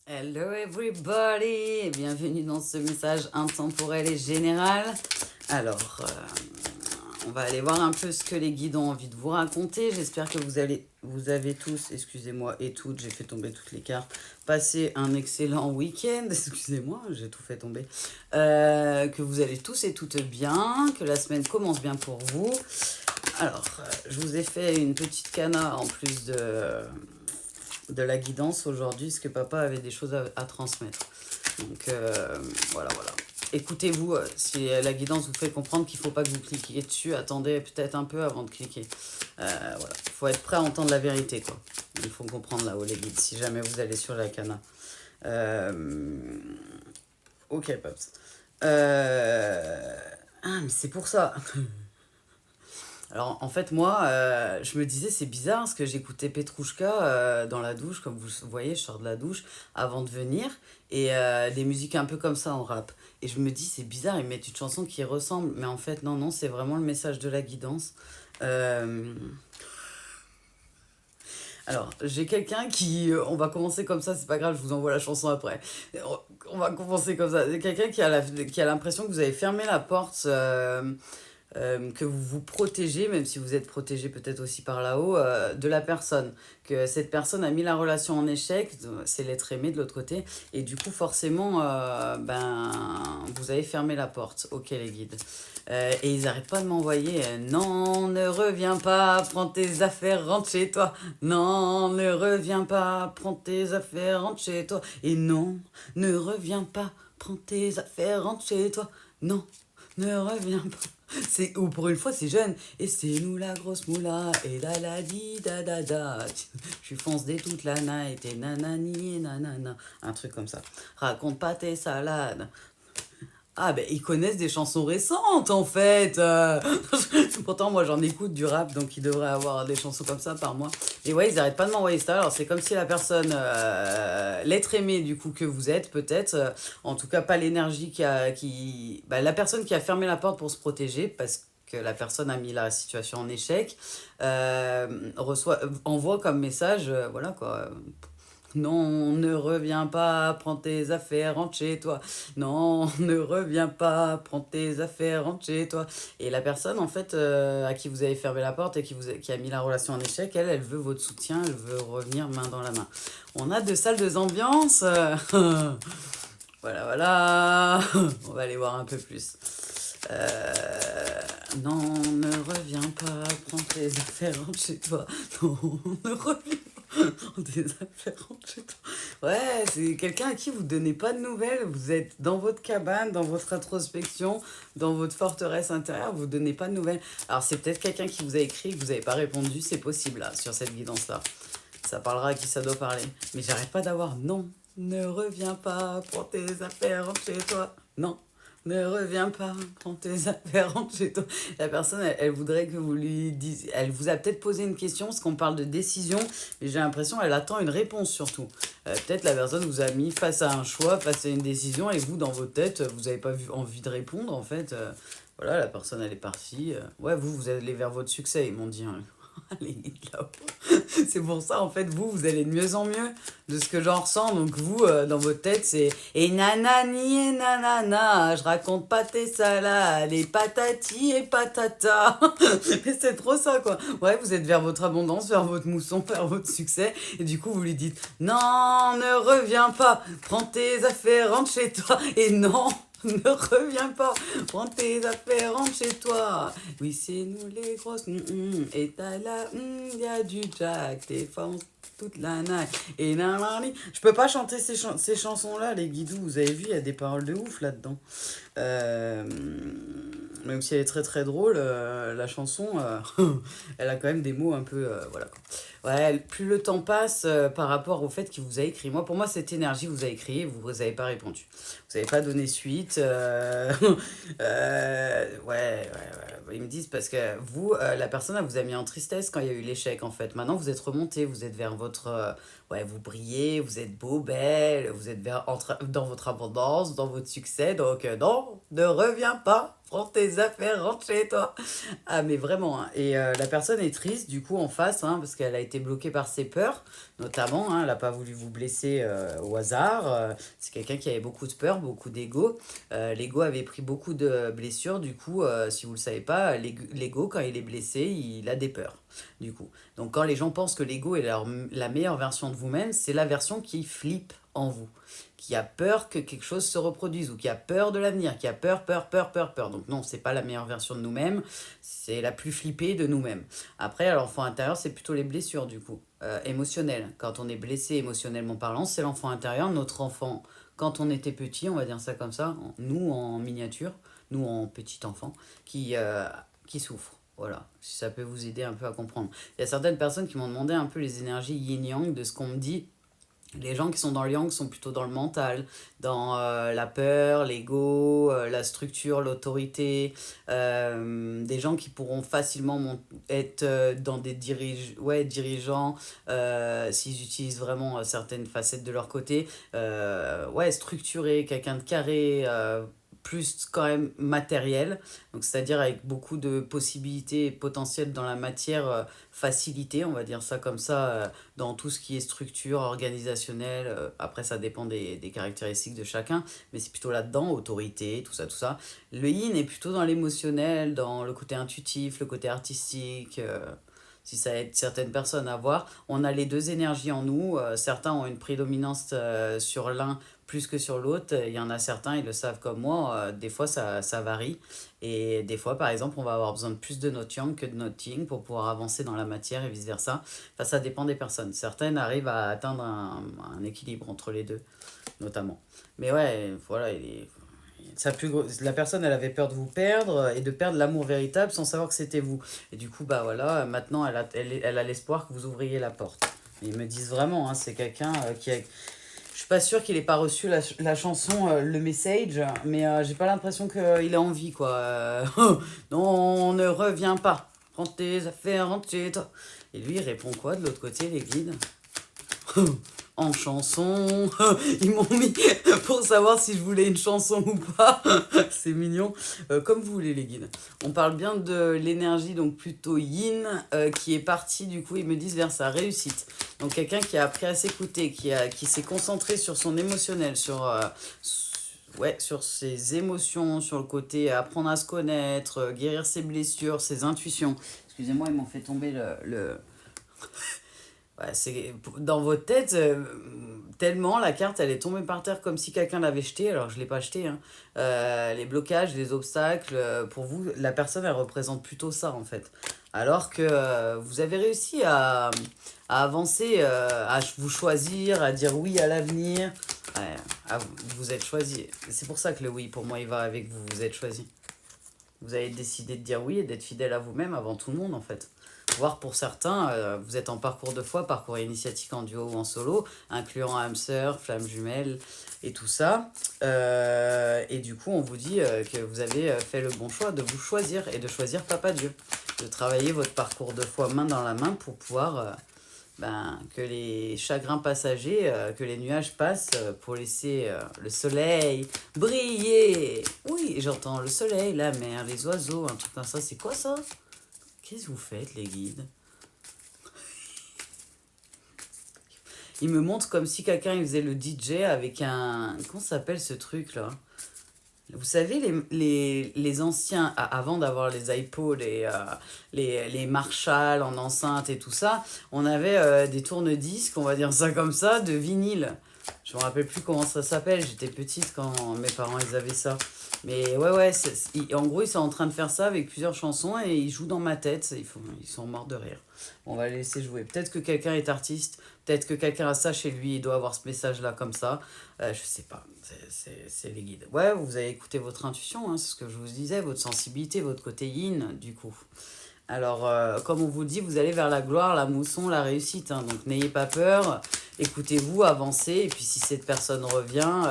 Hello everybody, bienvenue dans ce message intemporel et général. Alors, on va aller voir un peu ce que les guides ont envie de vous raconter. J'espère que vous avez tous, excusez-moi et toutes, j'ai fait tomber toutes les cartes, passé un excellent week-end. Excusez-moi, j'ai tout fait tomber. Que vous allez tous et toutes bien, que la semaine commence bien pour vous. Alors, je vous ai fait une petite cana en plus de la guidance aujourd'hui, parce que papa avait des choses à transmettre. Donc voilà. Écoutez-vous, si la guidance vous fait comprendre qu'il ne faut pas que vous cliquiez dessus, attendez peut-être un peu avant de cliquer. Voilà, il faut être prêt à entendre la vérité, quoi. Il faut comprendre là-haut les guides, si jamais vous allez sur la cana. Ok, Pops. Ah, mais c'est pour ça. Alors en fait moi, je me disais c'est bizarre parce que j'écoutais Petrouchka dans la douche, comme vous voyez je sors de la douche avant de venir, et des musiques un peu comme ça en rap. Et je me dis c'est bizarre, ils mettent une chanson qui ressemble, mais en fait non, c'est vraiment le message de la guidance. Euh, Alors j'ai quelqu'un qui, on va commencer comme ça, c'est pas grave, je vous envoie la chanson après. On va commencer comme ça. C'est quelqu'un qui a l'impression que vous avez fermé la porte. Que vous vous protégez, même si vous êtes protégé peut-être aussi par là-haut, de la personne. Que cette personne a mis la relation en échec, c'est l'être aimé de l'autre côté, et du coup forcément, vous avez fermé la porte. Ok les guides. Et ils n'arrêtent pas de m'envoyer non, ne reviens pas, prends tes affaires, rentre chez toi. Non, ne reviens pas, prends tes affaires, rentre chez toi. Et non, ne reviens pas, prends tes affaires, rentre chez toi. Non, ne reviens pas. Ou pour une fois, c'est jeune. Et c'est nous la grosse moula. Et da la di da da da. Je suis fonce dès toute la night. Et nanani et nanana. Un truc comme ça. Raconte pas tes salades. Ah ben ils connaissent des chansons récentes en fait. Pourtant moi j'en écoute du rap, donc ils devraient avoir des chansons comme ça par mois. Et ouais, ils arrêtent pas de m'envoyer ça. Alors c'est comme si la personne, l'être aimé du coup que vous êtes peut-être, en tout cas pas l'énergie la personne qui a fermé la porte pour se protéger parce que la personne a mis la situation en échec, envoie comme message, voilà quoi. Non, ne reviens pas, prends tes affaires, rentre chez toi. Non, ne reviens pas, prends tes affaires, rentre chez toi. Et la personne, en fait, à qui vous avez fermé la porte et qui a mis la relation en échec, elle veut votre soutien, elle veut revenir main dans la main. On a deux salles, deux ambiances. Voilà. On va aller voir un peu plus. Non, ne reviens pas, prends tes affaires, rentre chez toi. Non, ne reviens pas, prends tes affaires, rentre chez toi. Ouais, c'est quelqu'un à qui vous donnez pas de nouvelles. Vous êtes dans votre cabane, dans votre introspection, dans votre forteresse intérieure, vous donnez pas de nouvelles. Alors c'est peut-être quelqu'un qui vous a écrit, que vous n'avez pas répondu, c'est possible là, sur cette guidance-là. Ça parlera à qui ça doit parler. Mais j'arrête pas d'avoir non, ne reviens pas, prends tes affaires, rentre chez toi. Non. Ne reviens pas, prends tes affaires, rentre chez toi. La personne, elle voudrait que vous lui disiez. Elle vous a peut-être posé une question, parce qu'on parle de décision, mais j'ai l'impression qu'elle attend une réponse surtout. Peut-être la personne vous a mis face à un choix, face à une décision, et vous, dans votre tête, vous n'avez pas envie de répondre, en fait. Voilà, la personne, elle est partie. Ouais, vous allez vers votre succès, ils m'ont dit. Hein. Allez, là-haut. C'est pour ça, en fait, vous allez de mieux en mieux de ce que j'en ressens. Donc, vous, dans votre tête, c'est et nanani et nanana, je raconte pas tes salades, et patati et patata. Mais c'est trop ça, quoi. Ouais, vous êtes vers votre abondance, vers votre mousson, vers votre succès. Et du coup, vous lui dites non, ne reviens pas, prends tes affaires, rentre chez toi. Et non, ne reviens pas, prends tes affaires, rentre chez toi. Oui, c'est nous les grosses. Et t'as là, y a du Jack, t'es forces toute la night. Et nanani. Je peux pas chanter ces chansons-là, les guidous. Vous avez vu, il y a des paroles de ouf là-dedans. Euh, Même si elle est très très drôle, la chanson, elle a quand même des mots un peu. Voilà. Ouais, plus le temps passe par rapport au fait qu'il vous a écrit. Pour moi, cette énergie vous a écrit et vous n'avez pas répondu. Vous n'avez pas donné suite. Ils me disent parce que vous, la personne, elle vous a mis en tristesse quand il y a eu l'échec, en fait. Maintenant, vous êtes remonté, vous êtes vers votre. Vous brillez, vous êtes beau, belle, vous êtes dans votre abondance, dans votre succès. Donc, non, ne reviens pas. prends tes affaires, rentre chez toi. Ah, mais vraiment, hein. Et la personne est triste, du coup, en face, hein, parce qu'elle a été bloquée par ses peurs, notamment, hein, elle n'a pas voulu vous blesser au hasard. C'est quelqu'un qui avait beaucoup de peur, beaucoup d'ego. L'ego avait pris beaucoup de blessures, du coup, si vous ne le savez pas, l'ego, quand il est blessé, il a des peurs, du coup. Donc, quand les gens pensent que l'ego est la meilleure version de vous-même, c'est la version qui flippe en vous, qui a peur que quelque chose se reproduise ou qui a peur de l'avenir, qui a peur, peur, peur, peur, peur. Donc non, c'est pas la meilleure version de nous-mêmes, c'est la plus flippée de nous-mêmes. Après, à l'enfant intérieur, c'est plutôt les blessures du coup, émotionnelles. Quand on est blessé émotionnellement parlant, c'est l'enfant intérieur, notre enfant. Quand on était petit, on va dire ça comme ça, nous en miniature, nous en petit enfant, qui souffre. Voilà, si ça peut vous aider un peu à comprendre. Il y a certaines personnes qui m'ont demandé un peu les énergies yin-yang de ce qu'on me dit. Les gens qui sont dans le yang sont plutôt dans le mental, dans la peur, l'ego, la structure, l'autorité. Des gens qui pourront facilement être dans des dirigeants s'ils utilisent vraiment certaines facettes de leur côté. Ouais, structuré, quelqu'un de carré. Plus quand même matériel, donc c'est-à-dire avec beaucoup de possibilités potentielles dans la matière facilité, on va dire ça comme ça, dans tout ce qui est structure organisationnelle. Après, ça dépend des caractéristiques de chacun, mais c'est plutôt là-dedans, autorité, tout ça, tout ça. Le yin est plutôt dans l'émotionnel, dans le côté intuitif, le côté artistique. Si ça aide certaines personnes à voir, on a les deux énergies en nous. Certains ont une prédominance sur l'un plus que sur l'autre. Il y en a certains, ils le savent comme moi. Des fois, ça varie. Et des fois, par exemple, on va avoir besoin de plus de notre yang que de notre yin pour pouvoir avancer dans la matière et vice-versa. Enfin, ça dépend des personnes. Certaines arrivent à atteindre un équilibre entre les deux, notamment. Mais ouais, voilà, la personne, elle avait peur de vous perdre et de perdre l'amour véritable sans savoir que c'était vous. Et du coup, bah voilà, maintenant, elle a l'espoir que vous ouvriez la porte. Et ils me disent vraiment, hein, c'est quelqu'un qui a... Je suis pas sûre qu'il ait pas reçu la chanson, le message, mais j'ai pas l'impression qu'il ait envie, quoi. Non, on ne revient pas. Prends tes affaires, rentre chez toi. Et lui, il répond quoi de l'autre côté, les guides? En chanson. Ils m'ont mis pour savoir si je voulais une chanson ou pas. C'est mignon. Comme vous voulez, les guides. On parle bien de l'énergie, donc plutôt yin, qui est partie, du coup, ils me disent vers sa réussite. Donc quelqu'un qui a appris à s'écouter, qui s'est concentré sur son émotionnel, sur ses émotions, sur le côté apprendre à se connaître, guérir ses blessures, ses intuitions. Excusez-moi, ils m'ont fait tomber le... Ouais, c'est dans votre tête, tellement la carte elle est tombée par terre comme si quelqu'un l'avait jetée, alors je ne l'ai pas jetée, hein. Les blocages, les obstacles, pour vous, la personne elle représente plutôt ça en fait. Alors que vous avez réussi à avancer, à vous choisir, à dire oui à l'avenir. Ouais, vous êtes choisi. C'est pour ça que le oui pour moi il va avec vous, vous êtes choisi. Vous avez décidé de dire oui et d'être fidèle à vous-même avant tout le monde en fait. Voire pour certains, vous êtes en parcours de foi, parcours initiatique en duo ou en solo, incluant âme sœur, flamme jumelle et tout ça. Et du coup, on vous dit que vous avez fait le bon choix de vous choisir et de choisir Papa Dieu. De travailler votre parcours de foi main dans la main pour pouvoir que les chagrins passagers, que les nuages passent pour laisser le soleil briller. Oui, j'entends le soleil, la mer, les oiseaux, un truc comme ça. C'est quoi ça? Qu'est-ce que vous faites, les guides? Il me montre comme si quelqu'un il faisait le DJ avec un... Comment ça s'appelle ce truc-là? Vous savez, les anciens, avant d'avoir les iPods, les Marshall en enceinte et tout ça, on avait des tourne-disques, on va dire ça comme ça, de vinyle. Je me rappelle plus comment ça s'appelle, j'étais petite quand mes parents ils avaient ça. Mais ouais, en gros, ils sont en train de faire ça avec plusieurs chansons et ils jouent dans ma tête. Ils sont morts de rire. On va les laisser jouer. Peut-être que quelqu'un est artiste, peut-être que quelqu'un a ça chez lui, il doit avoir ce message-là comme ça. Je sais pas, c'est les guides. Ouais, vous avez écouté votre intuition, hein, c'est ce que je vous disais, votre sensibilité, votre côté yin, du coup. Alors, comme on vous dit, vous allez vers la gloire, la mousson, la réussite, hein. Donc, n'ayez pas peur, écoutez-vous, avancez. Et puis, si cette personne revient,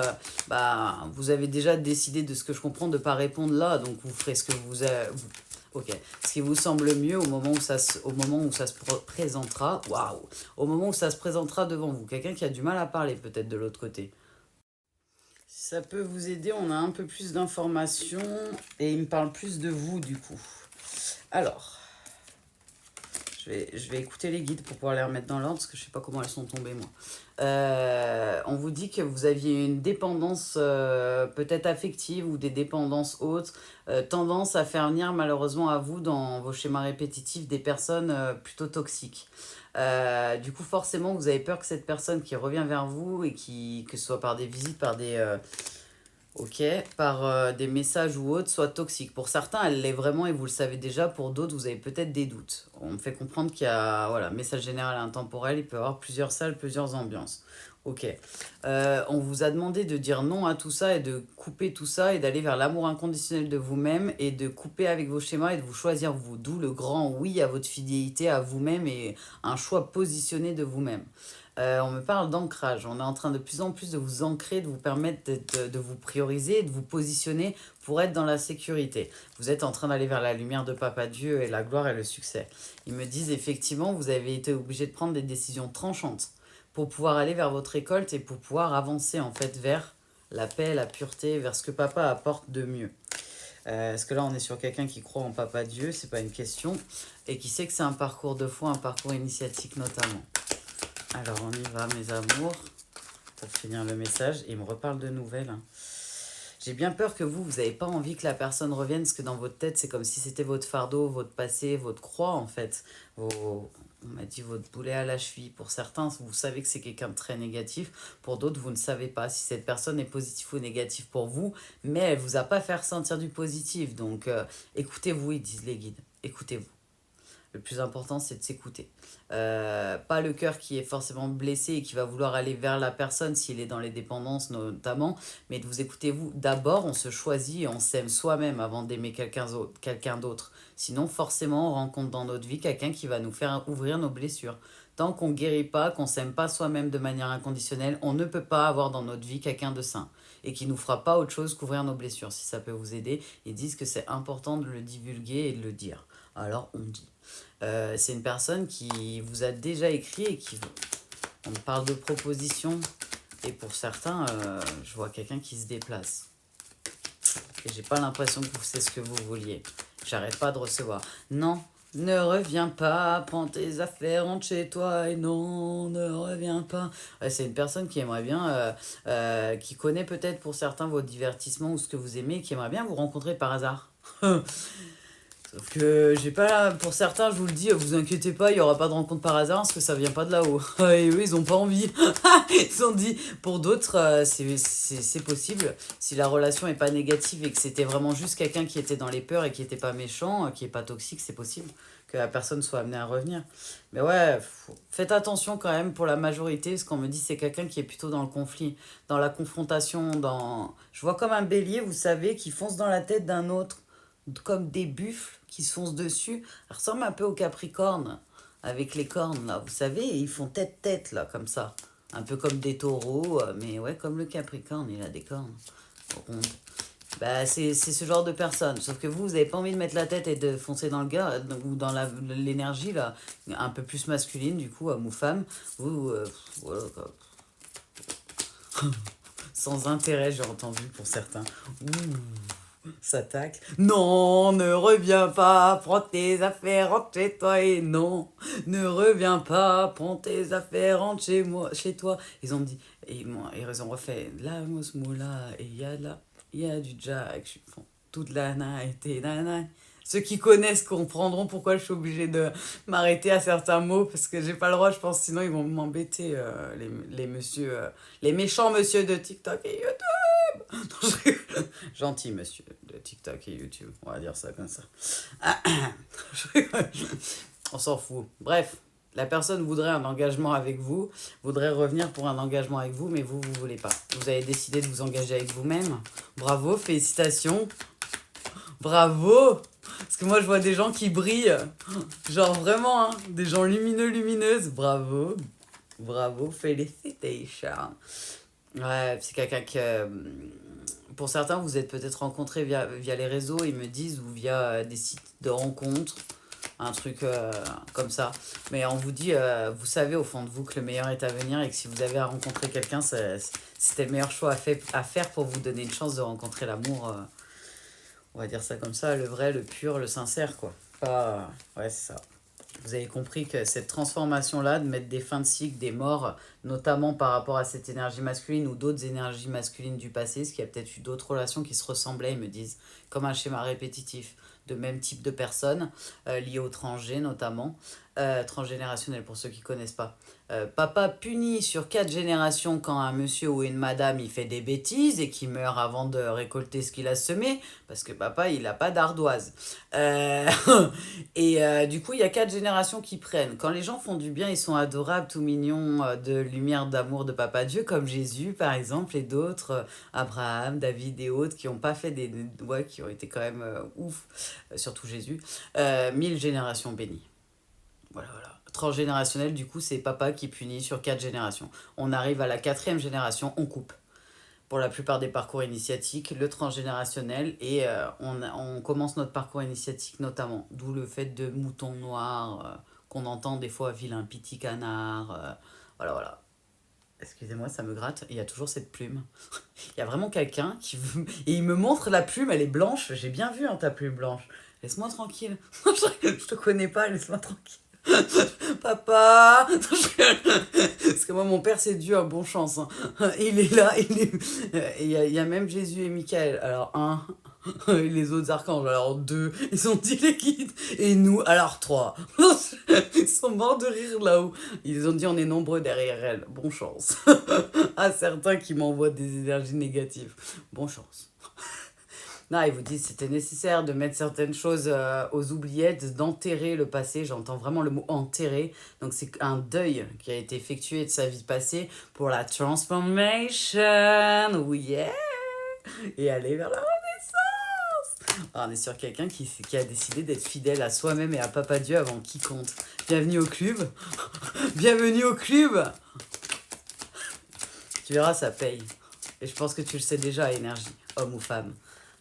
vous avez déjà décidé, de ce que je comprends, de ne pas répondre là. Donc, vous ferez ce que ok. Ce qui vous semble mieux au moment où ça se présentera. Waouh! Au moment où ça se présentera devant vous. Quelqu'un qui a du mal à parler, peut-être, de l'autre côté. Si ça peut vous aider, on a un peu plus d'informations et il me parle plus de vous du coup. Alors, je vais écouter les guides pour pouvoir les remettre dans l'ordre parce que je sais pas comment elles sont tombées moi. On vous dit que vous aviez une dépendance peut-être affective ou des dépendances autres, tendance à faire venir malheureusement à vous dans vos schémas répétitifs des personnes plutôt toxiques. Du coup, forcément, vous avez peur que cette personne qui revient vers vous et que ce soit par des visites, par des messages ou autres, soit toxique. Pour certains, elle l'est vraiment et vous le savez déjà. Pour d'autres, vous avez peut-être des doutes. On me fait comprendre qu'il y a, voilà, message général et intemporel, il peut y avoir plusieurs salles, plusieurs ambiances. Ok. On vous a demandé de dire non à tout ça et de couper tout ça et d'aller vers l'amour inconditionnel de vous-même et de couper avec vos schémas et de vous choisir vous. D'où le grand oui à votre fidélité à vous-même et un choix positionné de vous-même. On me parle d'ancrage. On est en train de plus en plus de vous ancrer, de vous permettre de vous prioriser, de vous positionner pour être dans la sécurité. Vous êtes en train d'aller vers la lumière de Papa Dieu et la gloire et le succès. Ils me disent effectivement, vous avez été obligé de prendre des décisions tranchantes pour pouvoir aller vers votre récolte et pour pouvoir avancer en fait vers la paix, la pureté, vers ce que Papa apporte de mieux. Parce que là, on est sur quelqu'un qui croit en Papa Dieu, c'est pas une question, et qui sait que c'est un parcours de foi, un parcours initiatique notamment. Alors, on y va, mes amours, pour finir le message. Et il me reparle de nouvelles. J'ai bien peur que vous n'avez pas envie que la personne revienne, parce que dans votre tête, c'est comme si c'était votre fardeau, votre passé, votre croix, en fait. On m'a dit votre boulet à la cheville. Pour certains, vous savez que c'est quelqu'un de très négatif. Pour d'autres, vous ne savez pas si cette personne est positive ou négative pour vous, mais elle ne vous a pas fait ressentir du positif. Donc, écoutez-vous, ils disent les guides. Écoutez-vous. Le plus important, c'est de s'écouter. Pas le cœur qui est forcément blessé et qui va vouloir aller vers la personne s'il est dans les dépendances notamment, mais de vous écouter vous. D'abord, on se choisit et on s'aime soi-même avant d'aimer quelqu'un d'autre. Sinon, forcément, on rencontre dans notre vie quelqu'un qui va nous faire ouvrir nos blessures. Tant qu'on ne guérit pas, qu'on ne s'aime pas soi-même de manière inconditionnelle, on ne peut pas avoir dans notre vie quelqu'un de sain et qui ne nous fera pas autre chose qu'ouvrir nos blessures. Si ça peut vous aider, ils disent que c'est important de le divulguer et de le dire. Alors, on dit. C'est une personne qui vous a déjà écrit et qui... On parle de propositions et pour certains, je vois quelqu'un qui se déplace. Et j'ai pas l'impression que c'est ce que vous vouliez. J'arrête pas de recevoir. Non, ne reviens pas, prends tes affaires, rentre chez toi et non, ne reviens pas. Ouais, c'est une personne qui aimerait bien, qui connaît peut-être pour certains vos divertissements ou ce que vous aimez, qui aimerait bien vous rencontrer par hasard. Sauf que j'ai pas. Pour certains, je vous le dis, vous inquiétez pas, il y aura pas de rencontre par hasard parce que ça vient pas de là-haut. Et eux, ils ont pas envie. Ils ont dit. Pour d'autres, c'est possible. Si la relation est pas négative et que c'était vraiment juste quelqu'un qui était dans les peurs et qui était pas méchant, qui est pas toxique, c'est possible que la personne soit amenée à revenir. Mais ouais, faites attention quand même pour la majorité, parce qu'on me dit c'est quelqu'un qui est plutôt dans le conflit, dans la confrontation, dans. Je vois comme un bélier, vous savez, qui fonce dans la tête d'un autre comme des buffles qui se foncent dessus. Ça ressemble un peu au Capricorne, avec les cornes, là. Vous savez, ils font tête-tête, là, comme ça. Un peu comme des taureaux, mais ouais, comme le Capricorne, il a des cornes rondes. Bah, c'est ce genre de personne. Sauf que vous n'avez pas envie de mettre la tête et de foncer dans le gars, ou dans l'énergie, là, un peu plus masculine, du coup, homme ou femme. Vous, voilà, quoi. Sans intérêt, j'ai entendu pour certains. Ouh. S'attaque. Non, ne reviens pas, prends tes affaires, rentre chez toi et non, ne reviens pas, prends tes affaires, rentre chez toi. Ils ont dit, et moi, ils ont refait la mosmoula et il y a du jack, je font toute la night et nana. Ceux qui connaissent comprendront pourquoi je suis obligée de m'arrêter à certains mots parce que j'ai pas le droit, je pense, sinon ils vont m'embêter, les méchants monsieur de TikTok et YouTube. Gentil monsieur de TikTok et YouTube, on va dire ça comme ça. On s'en fout. Bref, la personne voudrait un engagement avec vous, voudrait revenir pour un engagement avec vous, mais vous voulez pas. Vous avez décidé de vous engager avec vous-même. Bravo, félicitations. Bravo. Parce que moi, je vois des gens qui brillent. Genre vraiment, hein, des gens lumineux, lumineuses. Bravo. Bravo, félicitations. Ouais, c'est quelqu'un que... Pour certains, vous êtes peut-être rencontrés via les réseaux, ils me disent, ou via des sites de rencontres. un truc comme ça. Mais on vous dit, vous savez au fond de vous que le meilleur est à venir et que si vous avez à rencontrer quelqu'un, c'était le meilleur choix à faire pour vous donner une chance de rencontrer l'amour, on va dire ça comme ça, le vrai, le pur, le sincère, quoi. Pas... Ouais, c'est ça. Vous avez compris que cette transformation-là, de mettre des fins de cycle, des morts, notamment par rapport à cette énergie masculine ou d'autres énergies masculines du passé, parce qu'il y a peut-être eu d'autres relations qui se ressemblaient, ils me disent, comme un schéma répétitif de même type de personnes, liées au transgé notamment, transgénérationnel pour ceux qui ne connaissent pas. Papa punit sur 4 générations quand un monsieur ou une madame il fait des bêtises et qui meurt avant de récolter ce qu'il a semé, parce que papa il n'a pas d'ardoise. Euh, du coup il y a 4 générations qui prennent. Quand les gens font du bien, ils sont adorables, tout mignons, de lumière, d'amour de papa Dieu, comme Jésus par exemple, et d'autres, Abraham, David et autres, qui ont pas fait des... Ouais, qui ont été quand même ouf, surtout Jésus. 1000 générations bénies. Voilà, voilà. Transgénérationnel, du coup, c'est papa qui punit sur 4 générations. On arrive à la 4e génération, on coupe. Pour la plupart des parcours initiatiques, le transgénérationnel, et on commence notre parcours initiatique notamment. D'où le fait de mouton noir, qu'on entend des fois, vilain petit canard. Voilà, voilà. Excusez-moi, ça me gratte. Il y a toujours cette plume. Il y a vraiment quelqu'un qui veut... Et il me montre la plume, elle est blanche. J'ai bien vu ta plume blanche. Laisse-moi tranquille. Je te connais pas, laisse-moi tranquille. Papa. Parce que moi, mon père, c'est Dieu, bon chance. Hein. Il est là. Il y a même Jésus et Michael. Alors, un. Et les autres archanges, alors 2. Ils ont dit les guides. Et nous, alors 3. Ils sont morts de rire là-haut. Ils ont dit on est nombreux derrière elle. Bon chance. À certains qui m'envoient des énergies négatives. Bon chance. Non, ils vous disent c'était nécessaire de mettre certaines choses aux oubliettes, d'enterrer le passé. J'entends vraiment le mot enterrer. Donc c'est un deuil qui a été effectué de sa vie passée pour la transformation. Oh yeah! Et aller vers la renaissance. Alors, on est sur quelqu'un qui a décidé d'être fidèle à soi-même et à Papa Dieu avant quiconque. Bienvenue au club. Bienvenue au club. Tu verras, ça paye. Et je pense que tu le sais déjà, énergie, homme ou femme.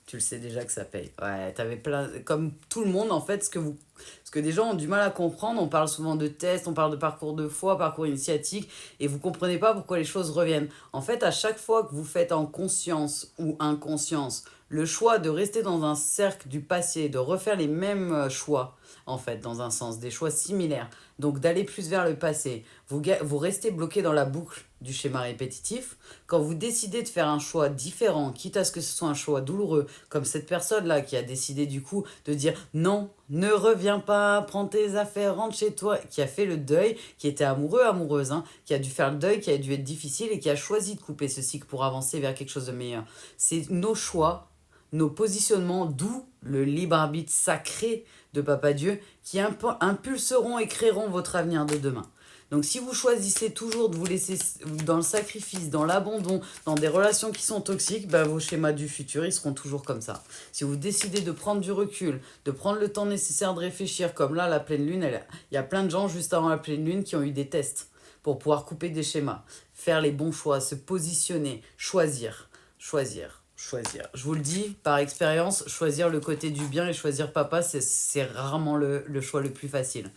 Tu le sais déjà que ça paye. Ouais, t'avais plein... Comme tout le monde, en fait, ce que des gens ont du mal à comprendre, on parle souvent de tests, on parle de parcours de foi, parcours initiatique, et vous comprenez pas pourquoi les choses reviennent. En fait, à chaque fois que vous faites en conscience ou inconscience le choix de rester dans un cercle du passé, de refaire les mêmes choix, en fait, dans un sens, des choix similaires, donc d'aller plus vers le passé, vous restez bloqué dans la boucle du schéma répétitif. Quand vous décidez de faire un choix différent, quitte à ce que ce soit un choix douloureux, comme cette personne-là qui a décidé du coup de dire non, ne reviens pas, prends tes affaires, rentre chez toi, qui a fait le deuil, qui était amoureux, amoureuse, hein, qui a dû faire le deuil, qui a dû être difficile et qui a choisi de couper ce cycle pour avancer vers quelque chose de meilleur. C'est nos choix, nos positionnements, d'où le libre arbitre sacré de Papa Dieu qui impulseront et créeront votre avenir de demain. Donc si vous choisissez toujours de vous laisser dans le sacrifice, dans l'abandon, dans des relations qui sont toxiques, bah, vos schémas du futur, ils seront toujours comme ça. Si vous décidez de prendre du recul, de prendre le temps nécessaire de réfléchir, comme là, la pleine lune, il y a plein de gens juste avant la pleine lune qui ont eu des tests pour pouvoir couper des schémas, faire les bons choix, se positionner, choisir. Je vous le dis, par expérience, choisir le côté du bien et choisir papa, c'est rarement le choix le plus facile.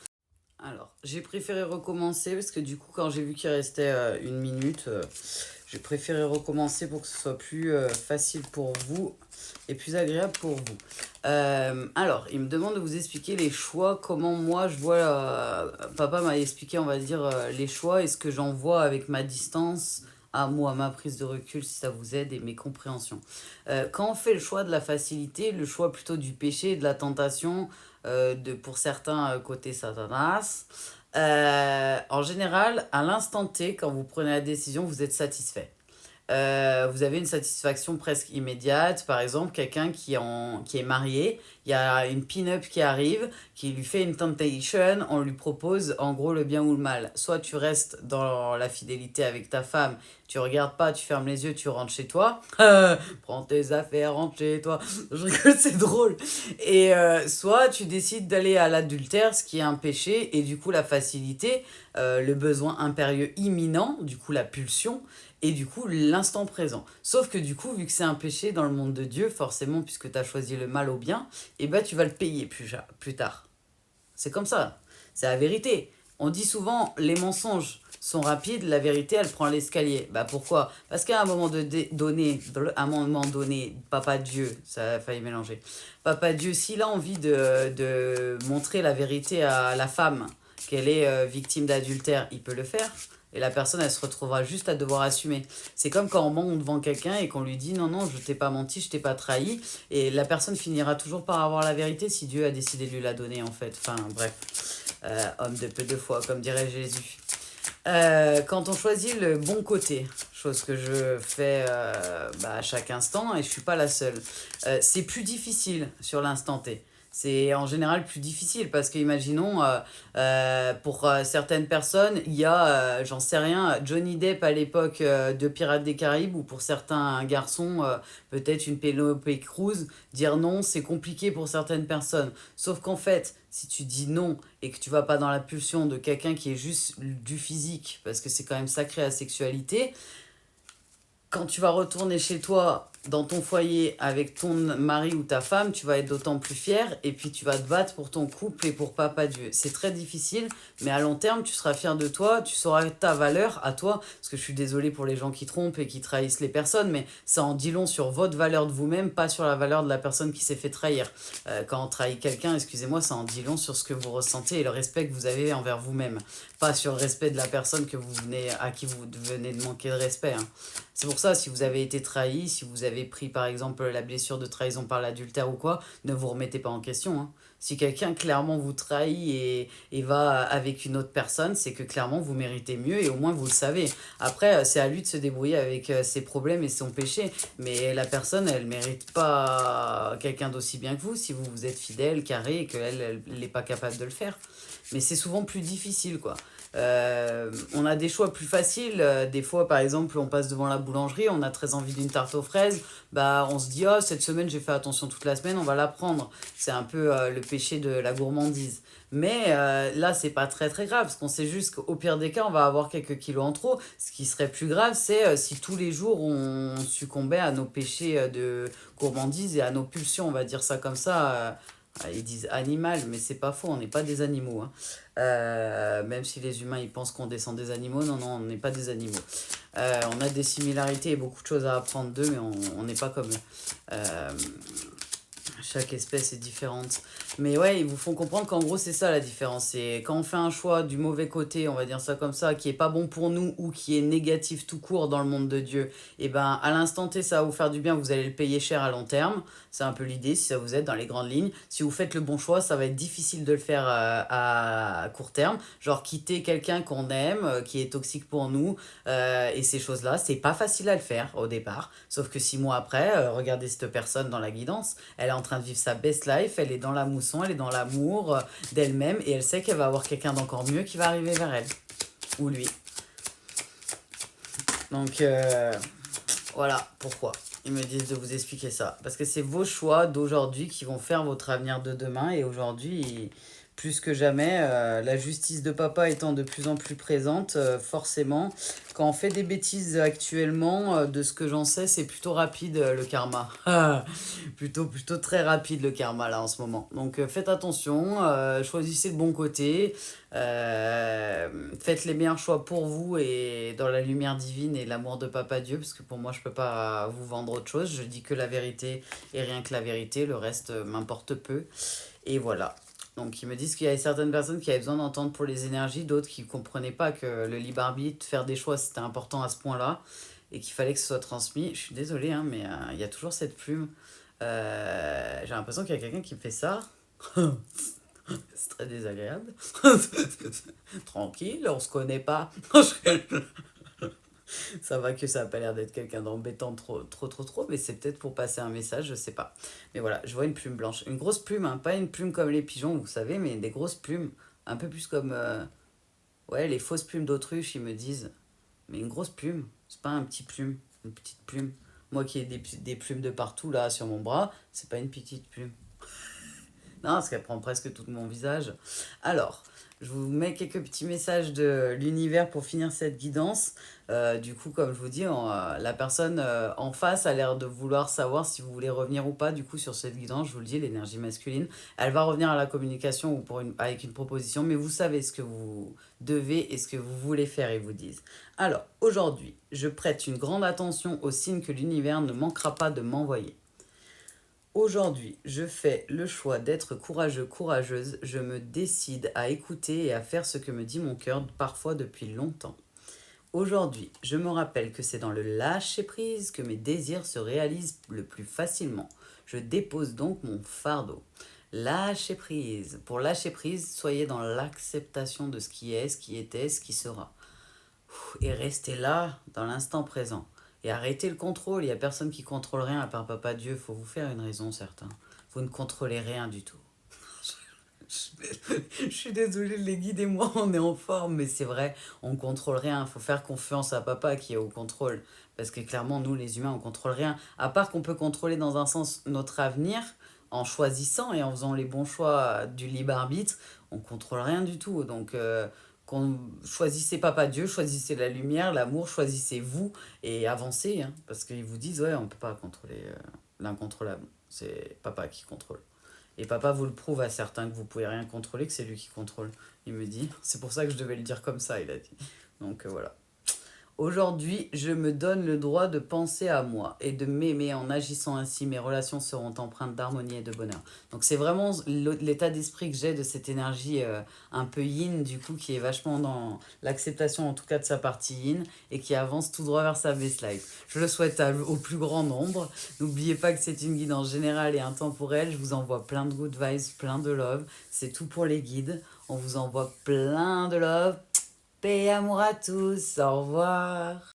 Alors, j'ai préféré recommencer parce que du coup, quand j'ai vu qu'il restait 1 minute, j'ai préféré recommencer pour que ce soit plus facile pour vous et plus agréable pour vous. Alors, il me demande de vous expliquer les choix, comment moi je vois... papa m'a expliqué, on va dire, les choix et ce que j'en vois avec ma distance à moi, ma prise de recul, si ça vous aide, et mes compréhensions. Quand on fait le choix de la facilité, le choix plutôt du péché, de la tentation, pour certains, côté Satanas, en général, à l'instant T, quand vous prenez la décision, vous êtes satisfait. Vous avez une satisfaction presque immédiate. Par exemple, quelqu'un qui est marié, il y a une pin-up qui arrive, qui lui fait une temptation, on lui propose en gros le bien ou le mal. Soit tu restes dans la fidélité avec ta femme, tu regardes pas, tu fermes les yeux, tu rentres chez toi. Prends tes affaires, rentre chez toi. Je rigole, c'est drôle. Et soit tu décides d'aller à l'adultère, ce qui est un péché, et du coup la facilité, le besoin impérieux imminent, du coup la pulsion, et du coup l'instant présent. Sauf que du coup, vu que c'est un péché dans le monde de Dieu, forcément, puisque tu as choisi le mal au bien, et bah tu vas le payer plus tard. C'est comme ça. C'est la vérité. On dit souvent, les mensonges sont rapides, la vérité, elle prend l'escalier. Bah pourquoi? Parce qu'à un moment donné, Papa Dieu, ça a failli mélanger. Papa Dieu, s'il a envie de montrer la vérité à la femme, qu'elle est victime d'adultère, il peut le faire. Et la personne, elle se retrouvera juste à devoir assumer. C'est comme quand on ment devant quelqu'un et qu'on lui dit non, non, je t'ai pas menti, je t'ai pas trahi. Et la personne finira toujours par avoir la vérité si Dieu a décidé de lui la donner, en fait. Enfin, bref. Homme de peu de foi, comme dirait Jésus. Quand on choisit le bon côté, chose que je fais à chaque instant et je suis pas la seule, c'est plus difficile sur l'instant T. C'est en général plus difficile parce que, imaginons, pour certaines personnes, il y a, j'en sais rien, Johnny Depp à l'époque de Pirates des Caraïbes, ou pour certains garçons, peut-être une Penelope Cruz, dire non, c'est compliqué pour certaines personnes. Sauf qu'en fait, si tu dis non et que tu vas pas dans la pulsion de quelqu'un qui est juste du physique, parce que c'est quand même sacré la sexualité, quand tu vas retourner chez toi, dans ton foyer, avec ton mari ou ta femme, tu vas être d'autant plus fier et puis tu vas te battre pour ton couple et pour Papa Dieu. C'est très difficile, mais à long terme, tu seras fier de toi, tu sauras ta valeur à toi, parce que je suis désolée pour les gens qui trompent et qui trahissent les personnes, mais ça en dit long sur votre valeur de vous-même, pas sur la valeur de la personne qui s'est fait trahir. Quand on trahit quelqu'un, excusez-moi, ça en dit long sur ce que vous ressentez et le respect que vous avez envers vous-même, pas sur le respect de la personne à qui vous venez de manquer de respect. Hein. C'est pour ça, si vous avez été trahi, si vous avez pris par exemple la blessure de trahison par l'adultère ou quoi, ne vous remettez pas en question. Hein. Si quelqu'un clairement vous trahit et va avec une autre personne, c'est que clairement vous méritez mieux et au moins vous le savez. Après, c'est à lui de se débrouiller avec ses problèmes et son péché. Mais la personne, elle mérite pas quelqu'un d'aussi bien que vous si vous êtes fidèle, carré et qu'elle n'est pas capable de le faire. Mais c'est souvent plus difficile, quoi. On a des choix plus faciles. Des fois, par exemple, on passe devant la boulangerie, on a très envie d'une tarte aux fraises. Bah, on se dit, oh, cette semaine, j'ai fait attention toute la semaine, on va la prendre. C'est un peu le péché de la gourmandise. Mais là, c'est pas très très grave, parce qu'on sait juste qu'au pire des cas, on va avoir quelques kilos en trop. Ce qui serait plus grave, c'est si tous les jours on succombait à nos péchés de gourmandise et à nos pulsions, on va dire ça comme ça. Ils disent animal, mais c'est pas faux, on n'est pas des animaux. Hein. Même si les humains ils pensent qu'on descend des animaux, non, non, on n'est pas des animaux. On a des similarités et beaucoup de choses à apprendre d'eux, mais on n'est pas comme eux. Chaque espèce est différente. Mais ouais, ils vous font comprendre qu'en gros, c'est ça la différence. C'est quand on fait un choix du mauvais côté, on va dire ça comme ça, qui est pas bon pour nous ou qui est négatif tout court dans le monde de Dieu, et ben à l'instant T, ça va vous faire du bien, vous allez le payer cher à long terme. C'est un peu l'idée, si ça vous aide dans les grandes lignes. Si vous faites le bon choix, ça va être difficile de le faire à court terme. Genre quitter quelqu'un qu'on aime, qui est toxique pour nous, et ces choses-là, c'est pas facile à le faire au départ. Sauf que 6 mois après, regardez cette personne dans la guidance, elle est en train de vivre sa best life, elle est dans la mousson, elle est dans l'amour d'elle-même et elle sait qu'elle va avoir quelqu'un d'encore mieux qui va arriver vers elle. Ou lui. Donc voilà pourquoi ils me disent de vous expliquer ça. Parce que c'est vos choix d'aujourd'hui qui vont faire votre avenir de demain. Et aujourd'hui, plus que jamais, la justice de papa étant de plus en plus présente, forcément, quand on fait des bêtises actuellement, de ce que j'en sais, c'est plutôt rapide le karma. Plutôt très rapide le karma là en ce moment. Donc faites attention, choisissez le bon côté, faites les meilleurs choix pour vous et dans la lumière divine et l'amour de Papa Dieu, parce que pour moi je peux pas vous vendre autre chose, je dis que la vérité et rien que la vérité, le reste m'importe peu. Et voilà. Donc ils me disent qu'il y a certaines personnes qui avaient besoin d'entendre pour les énergies, d'autres qui ne comprenaient pas que le libre arbitre, faire des choix, c'était important à ce point-là et qu'il fallait que ce soit transmis. Je suis désolée, hein, mais il y a toujours cette plume. J'ai l'impression qu'il y a quelqu'un qui me fait ça. C'est très désagréable. Tranquille, on se connaît pas. Ça va que ça a pas l'air d'être quelqu'un d'embêtant trop, mais c'est peut-être pour passer un message, je sais pas. Mais voilà, je vois une plume blanche. Une grosse plume, hein, pas une plume comme les pigeons, vous savez, mais des grosses plumes. Un peu plus comme, ouais, les fausses plumes d'autruche, ils me disent. Mais une grosse plume, c'est pas un petit plume, une petite plume. Moi qui ai des plumes de partout, là, sur mon bras, c'est pas une petite plume. Non, parce qu'elle prend presque tout mon visage. Alors, Je vous mets quelques petits messages de l'univers pour finir cette guidance. Du coup, comme je vous dis, la personne en face a l'air de vouloir savoir si vous voulez revenir ou pas. Du coup, sur cette guidance, je vous le dis, l'énergie masculine, elle va revenir à la communication ou avec une proposition, mais vous savez ce que vous devez et ce que vous voulez faire, ils vous disent. Alors, aujourd'hui, je prête une grande attention aux signes que l'univers ne manquera pas de m'envoyer. Aujourd'hui, je fais le choix d'être courageux, courageuse. Je me décide à écouter et à faire ce que me dit mon cœur, parfois depuis longtemps. Aujourd'hui, je me rappelle que c'est dans le lâcher-prise que mes désirs se réalisent le plus facilement. Je dépose donc mon fardeau. Lâcher prise. Pour lâcher prise, soyez dans l'acceptation de ce qui est, ce qui était, ce qui sera. Et restez là, dans l'instant présent. Et arrêtez le contrôle. Il n'y a personne qui contrôle rien à part Papa Dieu. Il faut vous faire une raison, certains. Vous ne contrôlez rien du tout. Je suis désolée, les guides et moi, on est en forme, mais c'est vrai, on contrôle rien. Il faut faire confiance à Papa qui est au contrôle. Parce que clairement, nous, les humains, on contrôle rien. À part qu'on peut contrôler dans un sens notre avenir, en choisissant et en faisant les bons choix du libre arbitre, on contrôle rien du tout. Donc, choisissez Papa Dieu, choisissez la lumière, l'amour, choisissez vous et avancez. Hein, parce qu'ils vous disent, ouais, on ne peut pas contrôler l'incontrôlable. C'est Papa qui contrôle. Et papa vous le prouve à certains que vous pouvez rien contrôler, que c'est lui qui contrôle. Il me dit, c'est pour ça que je devais le dire comme ça, il a dit. Donc voilà. Aujourd'hui, je me donne le droit de penser à moi et de m'aimer. En agissant ainsi, mes relations seront empreintes d'harmonie et de bonheur. Donc c'est vraiment l'état d'esprit que j'ai de cette énergie un peu yin, du coup, qui est vachement dans l'acceptation, en tout cas de sa partie yin, et qui avance tout droit vers sa base life. Je le souhaite au plus grand nombre. N'oubliez pas que c'est une guidance générale et intemporelle. Je vous envoie plein de good vibes, plein de love. C'est tout pour les guides. On vous envoie plein de love. Paix et amour à tous. Au revoir.